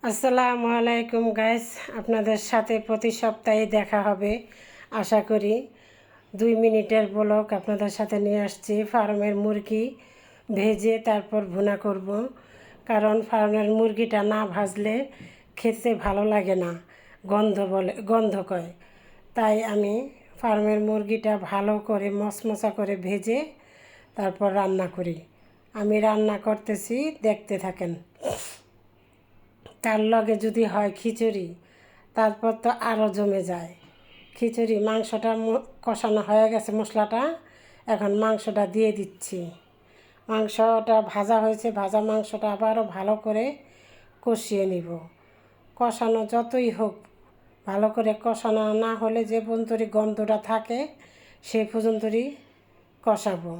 আসসালামু আলাইকুম গাইস, আপনাদের সাথে প্রতি সপ্তাহে দেখা হবে আশা করি। 2 মিনিটের ব্লগ আপনাদের সাথে নিয়ে আসছি। ফার্মের মুরগি ভেজে তারপর ভুনা করব, কারণ ফার্মের মুরগিটা না ভাজলে খেতে ভালো লাগে না, গন্ধ কয়। তাই আমি ফার্মের মুরগিটা ভালো করে মচমচা করে ভেজে তারপর রান্না করি। আমি রান্না করতেছি, দেখতে থাকেন। তার লগে যদি হয় খিচুড়ি, তারপর তো আরও জমে যায়। খিচুড়ি মাংসটা কষানো হয়ে গেছে, মশলাটা এখন মাংসটা দিয়ে দিচ্ছি। মাংসটা ভাজা হয়েছে, ভাজা মাংসটা আবারও ভালো করে কষিয়ে নিব। কষানো যতই হোক, ভালো করে কষানো না হলে যে পর্যন্তই গন্ধটা থাকে সেই পর্যন্তই কষাবো।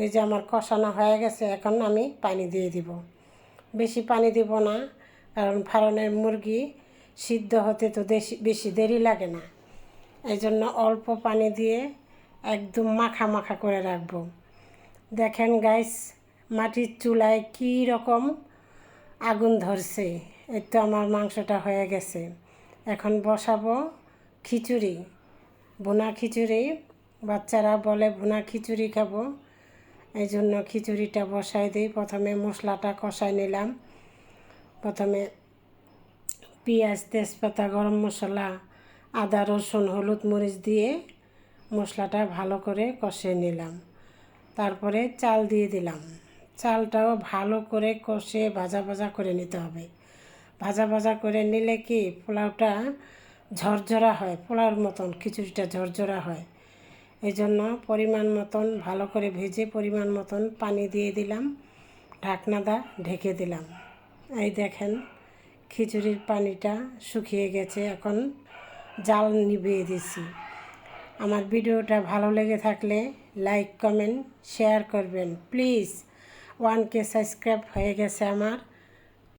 এই যে আমার কষানো হয়ে গেছে, এখন আমি পানি দিয়ে দিব। বেশি পানি দিব না, কারণ ফার্মের মুরগি সিদ্ধ হতে তো বেশি দেরি লাগে না। এই জন্য অল্প পানি দিয়ে একদম মাখা মাখা করে রাখবো। দেখেন গাইস, মাটির চুলায় কী রকম আগুন ধরছে। এই তো আমার মাংসটা হয়ে গেছে। এখন বসাবো খিচুড়ি, ভুনা খিচুড়ি। বাচ্চারা বলে ভুনা খিচুড়ি খাবো, এই জন্য খিচুড়িটা বসাই দিই। প্রথমে মশলাটা কষাই নিলাম। প্রথমে পেঁয়াজ, তেজপাতা, গরম মশলা, আদা, রসুন, হলুদ, মরিচ দিয়ে মশলাটা ভালো করে কষিয়ে নিলাম। তারপরে চাল দিয়ে দিলাম। চালটাও ভালো করে কষে ভাজা ভাজা করে নিতে হবে। ভাজা ভাজা করে নিলে কি পোলাওটা ঝরঝরা হয়, পোলাওর মতন খিচুড়িটা ঝরঝরা হয়। এই জন্য পরিমাণ মতন ভালো করে ভেজে পরিমাণ মতন পানি দিয়ে দিলাম, ঢাকনাটা ঢেকে দিলাম। এই দেখেন খিচুড়ির পানিটা শুকিয়ে গেছে, এখন জাল নিভিয়ে দিছি। আমার ভিডিওটা ভালো লেগে থাকলে লাইক, কমেন্ট, শেয়ার করবেন প্লিজ। 1K সাবস্ক্রাইব হয়ে গেছে আমার।